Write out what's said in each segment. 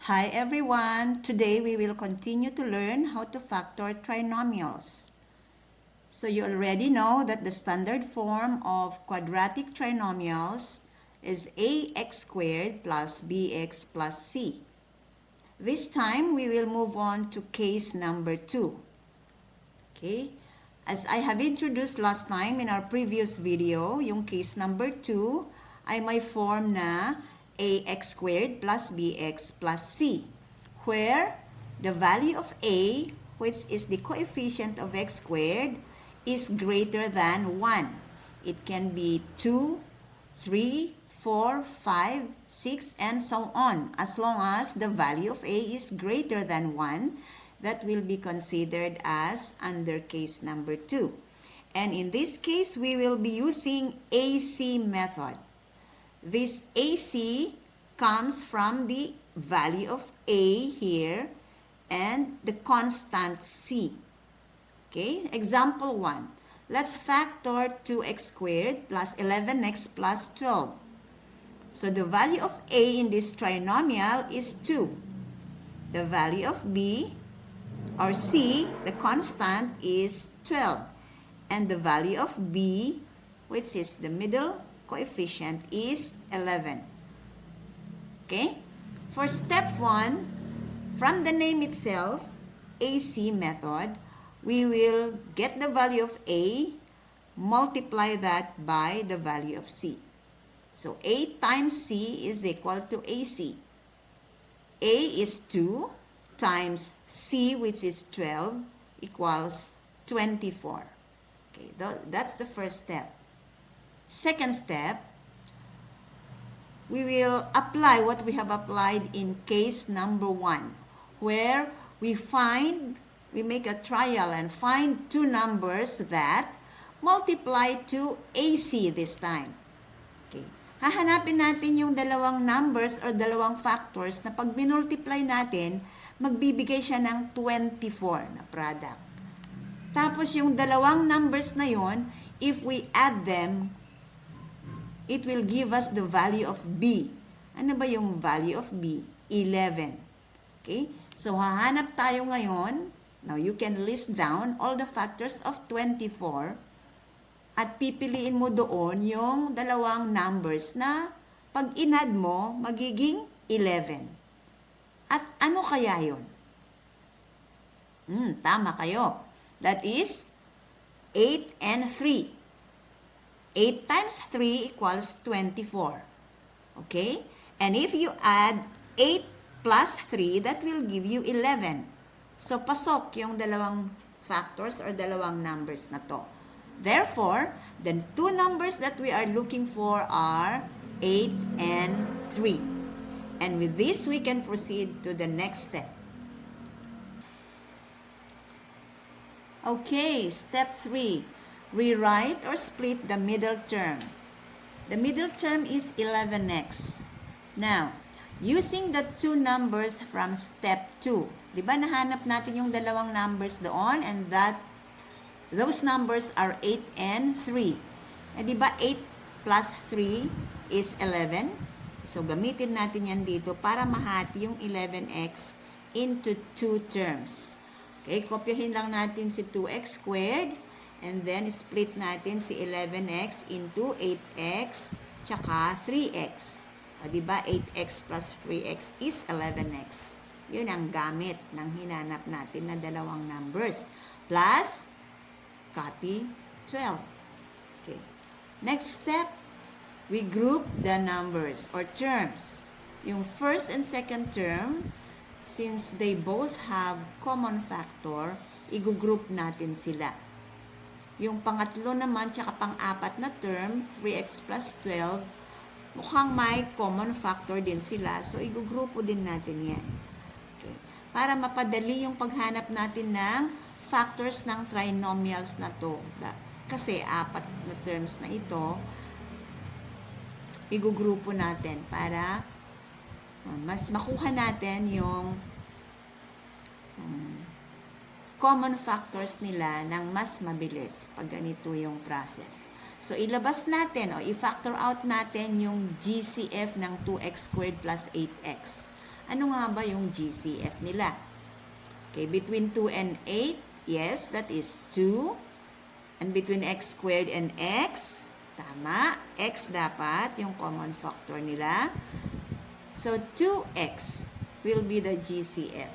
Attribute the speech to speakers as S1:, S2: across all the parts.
S1: Hi everyone! Today we will continue to learn how to factor trinomials. So you already know that the standard form of quadratic trinomials is ax squared plus bx plus c. This time we will move on to case number 2. Okay? As I have introduced last time in our previous video, yung case number 2 ay may form na ax squared plus bx plus c, where the value of a, which is the coefficient of x squared, is greater than 1. It can be 2, 3, 4, 5, 6, and so on. As long as the value of a is greater than 1, that will be considered as under case number 2. And in this case, we will be using AC method. This AC comes from the value of A here and the constant C. Okay, example 1. Let's factor 2x squared plus 11x plus 12. So the value of A in this trinomial is 2. The value of B or C, the constant, is 12. And the value of B, which is the middle coefficient, is 11. Okay? For step 1, from the name itself, AC method, we will get the value of A, multiply that by the value of C. So A times C is equal to AC. A is 2 times C, which is 12, equals 24. Okay, that's the first step. Second step, we will apply what we have applied in case number 1, where we make a trial and find two numbers that multiply to AC this time. Okay. Hahanapin natin yung dalawang numbers or dalawang factors na pag minultiply natin, magbibigay siya ng 24 na product. Tapos yung dalawang numbers na yon, if we add them, it will give us the value of B. Ano ba yung value of B? 11. Okay? So, hahanap tayo ngayon. Now, you can list down all the factors of 24 at pipiliin mo doon yung dalawang numbers na pag inad mo, magiging 11. At ano kaya yun? Tama kayo. That is 8 and 3. 8 times 3 equals 24. Okay? And if you add 8 plus 3, that will give you 11. So, pasok yung dalawang factors or dalawang numbers na to. Therefore, the two numbers that we are looking for are 8 and 3. And with this, we can proceed to the next step. Okay, step 3. Rewrite or split the middle term. The middle term is 11x. Now, using the two numbers from step 2, di ba nahanap natin yung dalawang numbers doon and those numbers are 8 and 3. Eh, di ba 8 plus 3 is 11? So, gamitin natin yan dito para mahati yung 11x into two terms. Okay, kopyahin lang natin si 2x squared and then split natin si 11x into 8x tsaka 3x. O, diba 8x plus 3x is 11x. Yun ang gamit ng hinanap natin na dalawang numbers. Plus, copy 12. Okay. Next step, we group the numbers or terms. Yung first and second term, since they both have common factor, i-group natin sila. Yung pangatlo naman, tsaka pang-apat na term, 3x plus 12, mukhang may common factor din sila. So, i-grupo din natin yan. Okay. Para mapadali yung paghanap natin ng factors ng trinomials na to. Kasi apat na terms na ito, i-grupo natin para mas makuha natin yung common factors nila ng mas mabilis pag ganito yung process. So, ilabas natin o i-factor out natin yung GCF ng 2x squared plus 8x. Ano nga ba yung GCF nila? Okay, between 2 and 8, yes, that is 2. And between x squared and x, tama, x dapat yung common factor nila. So, 2x will be the GCF.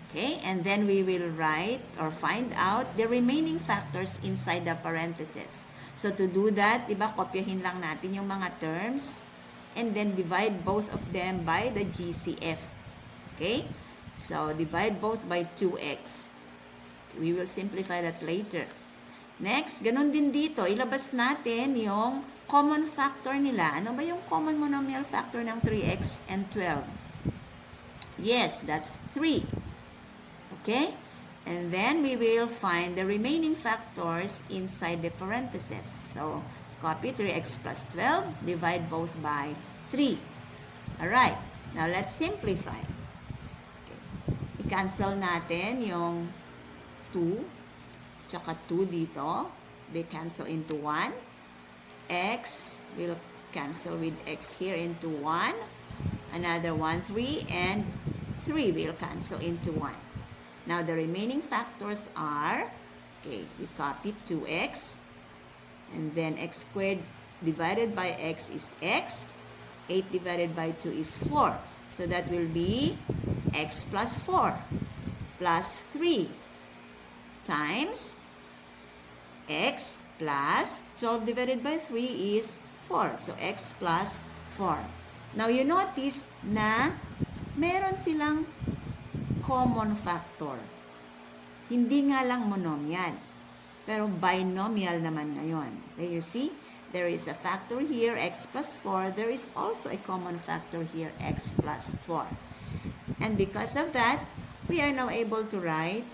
S1: Okay, and then we will write or find out the remaining factors inside the parentheses. So, to do that, diba, kopyahin lang natin yung mga terms and then divide both of them by the GCF. Okay? So, divide both by 2x. We will simplify that later. Next, ganun din dito, ilabas natin yung common factor nila. Ano ba yung common monomial factor ng 3x and 12? Yes, that's 3. Okay? And then we will find the remaining factors inside the parentheses. So, copy 3x plus 12, divide both by 3. Alright, now let's simplify. Okay. I-cancel natin yung 2, tsaka 2 dito. They cancel into 1. X will cancel with x here into 1. Another 1, 3, and 3 will cancel into 1. Now, the remaining factors are, okay, we copy 2x, and then x squared divided by x is x, 8 divided by 2 is 4. So, that will be x plus 4 plus 3 times x plus 12 divided by 3 is 4. So, x plus 4. Now, you notice na meron silang common factor. Hindi nga lang monomial, pero binomial naman ngayon. There you see, there is a factor here, x plus 4. There is also a common factor here, x plus 4. And because of that, we are now able to write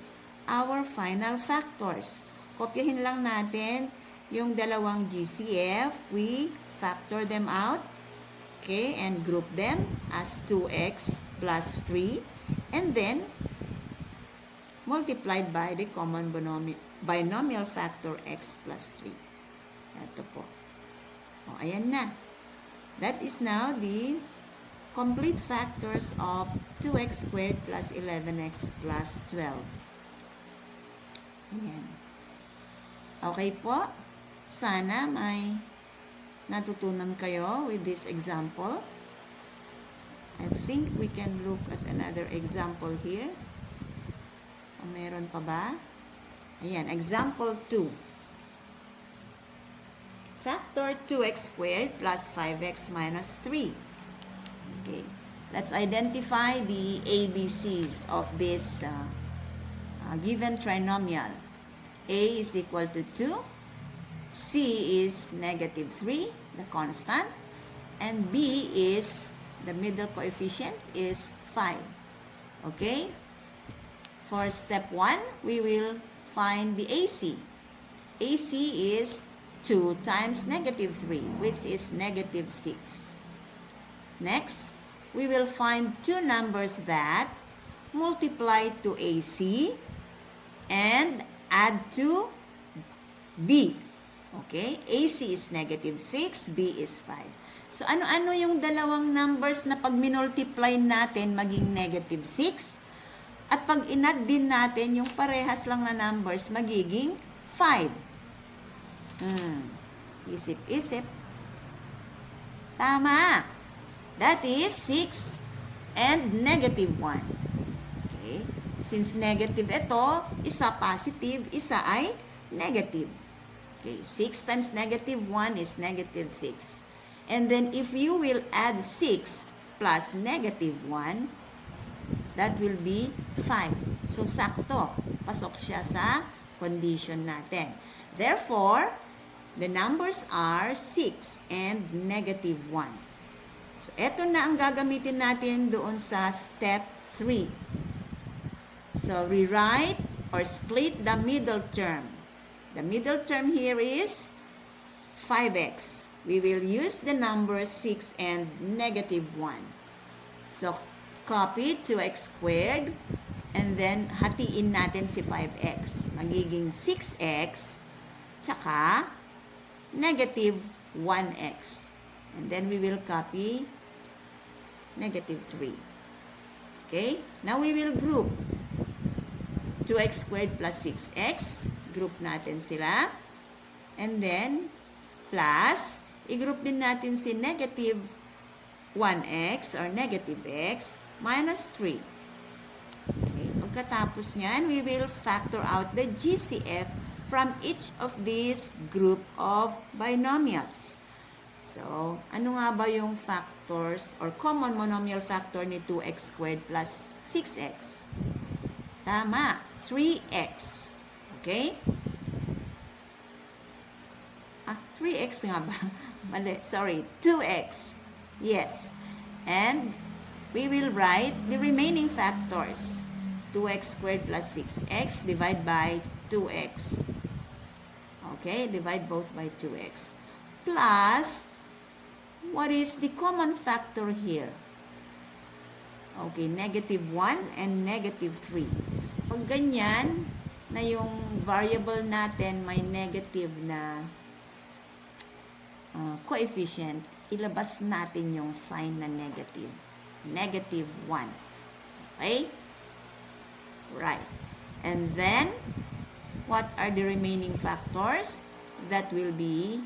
S1: our final factors. Kopyahin lang natin yung dalawang GCF. We factor them out, okay, and group them as 2x plus 3. And then, multiplied by the common binomial factor x plus 3. Ito po. O, ayan na. That is now the complete factors of 2x squared plus 11x plus 12. Ayan. Okay po. Sana may natutunan kayo with this example. I think we can look at another example here. O meron pa ba? Ayan, example 2. Factor 2x squared plus 5x minus 3. Okay. Let's identify the ABCs of this given trinomial. A is equal to 2. C is negative 3, the constant. And B is the middle coefficient is 5. Okay? For step 1, we will find the AC. AC is 2 times negative 3, which is negative 6. Next, we will find two numbers that multiply to AC and add to B. Okay? AC is negative 6, B is 5. So, ano-ano yung dalawang numbers na pag minultiply natin maging negative 6? At pag inad din natin yung parehas lang na numbers magiging 5. Isip-isip. Tama. That is 6 and negative 1. Okay? Since negative ito, isa positive, isa ay negative. Okay, 6 times negative 1 is negative 6. And then if you will add 6 plus negative 1, that will be 5. So, sakto. Pasok siya sa condition natin. Therefore, the numbers are 6 and negative 1. So, eto na ang gagamitin natin doon sa step 3. So, rewrite or split the middle term. The middle term here is 5x. We will use the numbers 6 and negative 1. So, copy 2x squared and then hatiin natin si 5x. Magiging 6x tsaka negative 1x. And then we will copy negative 3. Okay? Now we will group 2x squared plus 6x. Group natin sila. And then, plus, i-group din natin si negative 1x or negative x minus 3. Okay? Pagkatapos niyan, we will factor out the GCF from each of these group of binomials. So, ano nga ba yung factors or common monomial factor ni 2x squared plus 6x? Tama, 3x. Okay? 3x nga ba? Mali, sorry, 2x. Yes. And we will write the remaining factors. 2x squared plus 6x divide by 2x. Okay, divide both by 2x. Plus, what is the common factor here? Okay, negative 1 and negative 3. Pag ganyan, na yung variable natin may negative na coefficient, ilabas natin yung sign na negative. Negative 1. Okay? Right. And then, what are the remaining factors? That will be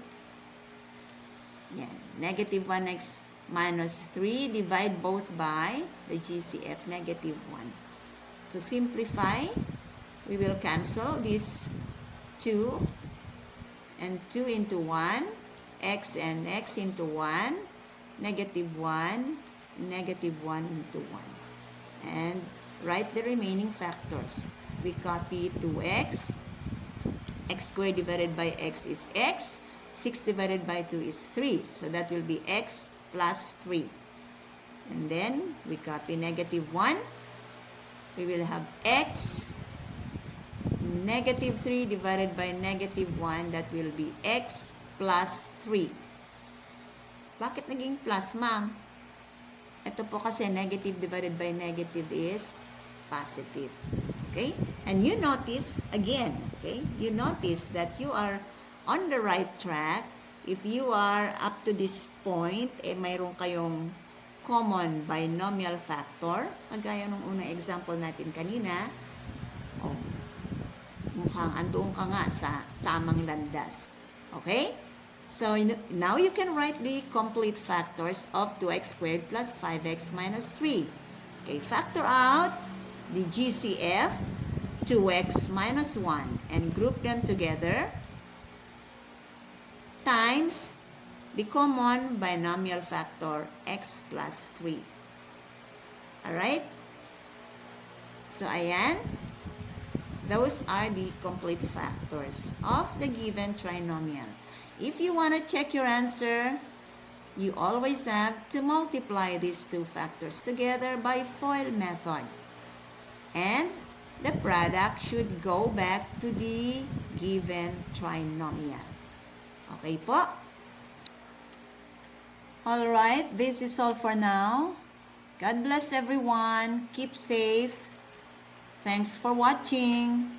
S1: negative 1x minus 3, divide both by the GCF, negative 1. So, simplify. We will cancel this 2 and 2 into 1. X and x into 1, negative 1, negative 1 into 1. And write the remaining factors. We copy 2x. X squared divided by x is x. 6 divided by 2 is 3. So that will be x plus 3. And then we copy negative 1. We will have x. Negative 3 divided by negative 1, that will be x plus 3. Bakit naging plus, ma'am? Ito po kasi negative divided by negative is positive. Okay? And you notice, again, okay? You notice that you are on the right track. If you are up to this point, mayroon kayong common binomial factor. Kagaya nung unang example natin kanina, mukhang andoon ka nga sa tamang landas. Okay? So, now you can write the complete factors of 2x squared plus 5x minus 3. Okay, factor out the GCF, 2x minus 1, and group them together times the common binomial factor, x plus 3. Alright? So, ayan. Those are the complete factors of the given trinomial. If you want to check your answer, you always have to multiply these two factors together by FOIL method. And the product should go back to the given trinomial. Okay po? Alright, this is all for now. God bless everyone. Keep safe. Thanks for watching.